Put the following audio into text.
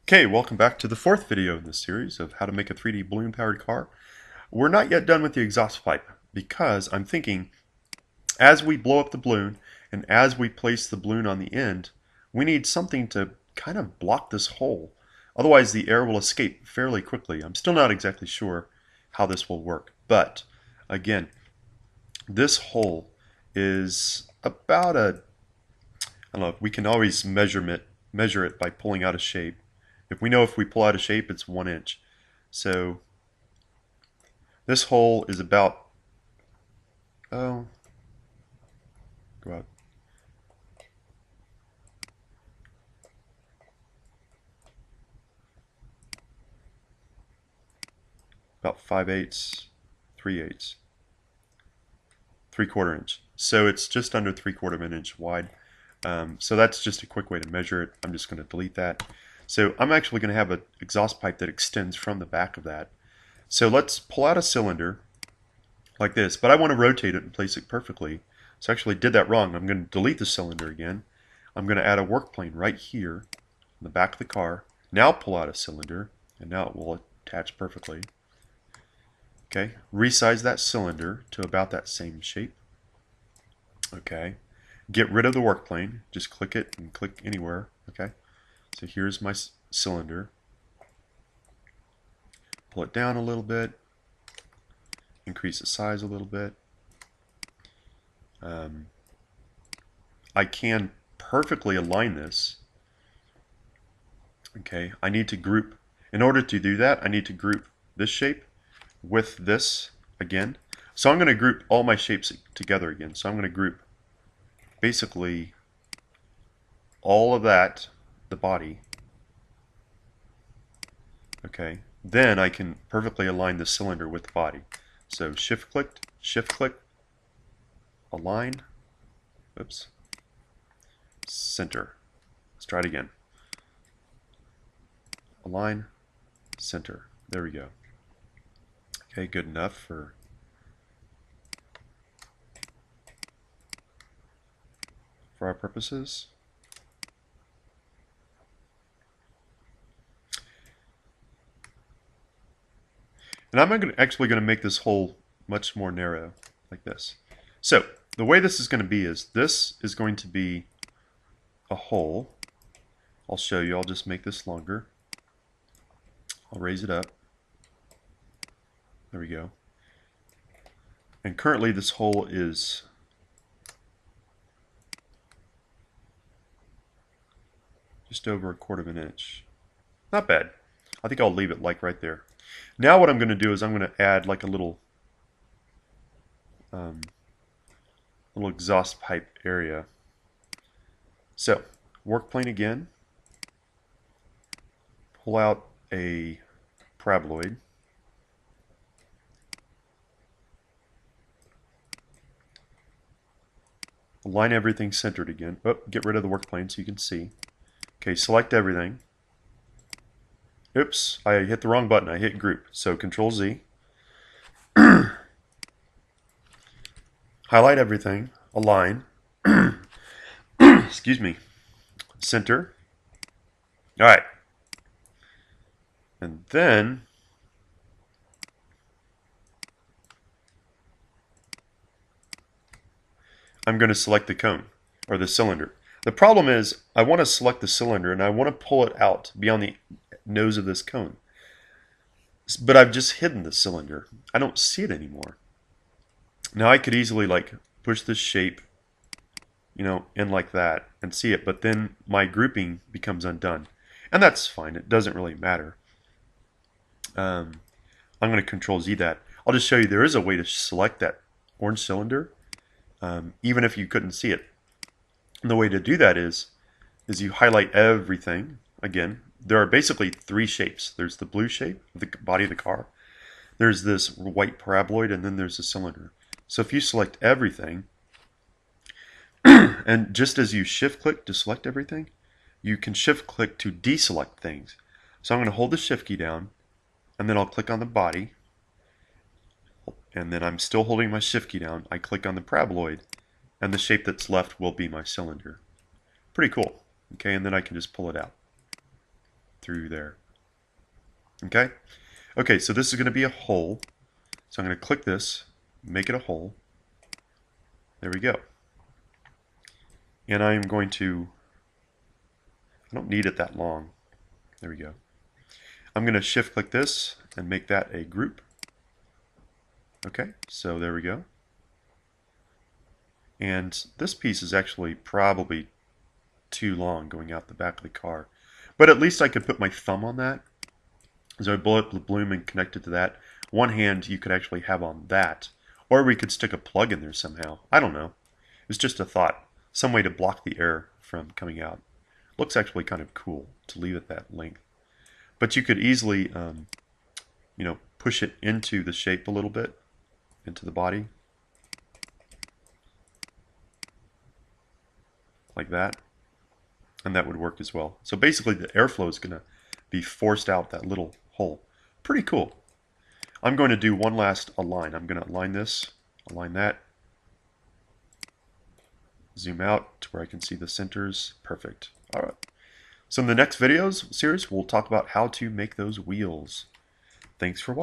Okay, welcome back to the fourth video in this series of how to make a 3D balloon-powered car. We're not yet done with the exhaust pipe because I'm thinking as we blow up the balloon and as we place the balloon on the end, we need something to kind of block this hole. Otherwise, the air will escape fairly quickly. I'm still not exactly sure how this will work, but again, this hole is about I don't know, we can always measure it by pulling out a shape. If we know if we pull out a shape, it's 1 inch. So this hole is about, oh, go out, about 5/8, 3/8, 3/4 inch. So it's just under 3/4 of an inch wide. So that's just a quick way to measure it. I'm just going to delete that. So I'm actually going to have an exhaust pipe that extends from the back of that. So let's pull out a cylinder like this, but I want to rotate it and place it perfectly. So I actually did that wrong. I'm going to delete the cylinder again. I'm going to add a work plane right here on the back of the car. Now pull out a cylinder, and now it will attach perfectly. Okay, resize that cylinder to about that same shape. Okay, get rid of the work plane. Just click it and click anywhere. Okay, so here's my cylinder. Pull it down a little bit. Increase the size a little bit. I can perfectly align this. Okay, I need to group. In order to do that, I need to group this shape with this again. So I'm going to group all my shapes together again. So I'm going to group basically all of that, the body. Okay, then I can perfectly align the cylinder with the body. So shift click, align, oops, center. Let's try it again. Align, center. There we go. Okay, good enough for our purposes. And I'm actually going to make this hole much more narrow, like this. So the way this is going to be is this is going to be a hole. I'll show you. I'll just make this longer. I'll raise it up. There we go. And currently this hole is just over 1/4 of an inch. Not bad. I think I'll leave it like right there. Now what I'm going to do is I'm going to add like a little exhaust pipe area. So work plane again. Pull out a paraboloid. Align everything centered again. Oh, get rid of the work plane so you can see. Okay, select everything. Oops, I hit the wrong button. I hit group. So Control Z. Highlight everything. Align. Excuse me. Center. All right. And then I'm going to select the cone or the cylinder. The problem is I want to select the cylinder and I want to pull it out beyond the nose of this cone. But I've just hidden the cylinder. I don't see it anymore. Now I could easily like push this shape, in like that and see it, but then my grouping becomes undone. And that's fine. It doesn't really matter. I'm going to Control Z that. I'll just show you there is a way to select that orange cylinder, even if you couldn't see it. And the way to do that is you highlight everything. Again, there are basically 3 shapes. There's the blue shape, the body of the car. There's this white paraboloid, and then there's the cylinder. So if you select everything, and just as you shift click to select everything, you can shift click to deselect things. So I'm going to hold the shift key down, and then I'll click on the body, and then I'm still holding my shift key down. I click on the paraboloid, and the shape that's left will be my cylinder. Pretty cool. Okay, and then I can just pull it out. through there. Okay? Okay, so this is going to be a hole. So I'm going to click this, make it a hole. There we go. And I'm going to, I don't need it that long. There we go. I'm going to shift click this and make that a group. Okay, so there we go. And this piece is actually probably too long going out the back of the car. But at least I could put my thumb on that. So I blow up the balloon and connect it to that. One hand you could actually have on that. Or we could stick a plug in there somehow. I don't know. It's just a thought. Some way to block the air from coming out. Looks actually kind of cool to leave it that length. But you could easily, you know, push it into the shape a little bit, into the body. Like that. And that would work as well. So basically the airflow is going to be forced out that little hole. Pretty cool. I'm going to do one last align. I'm going to align this, align that. Zoom out to where I can see the centers. Perfect. All right. So in the next videos series, we'll talk about how to make those wheels. Thanks for watching.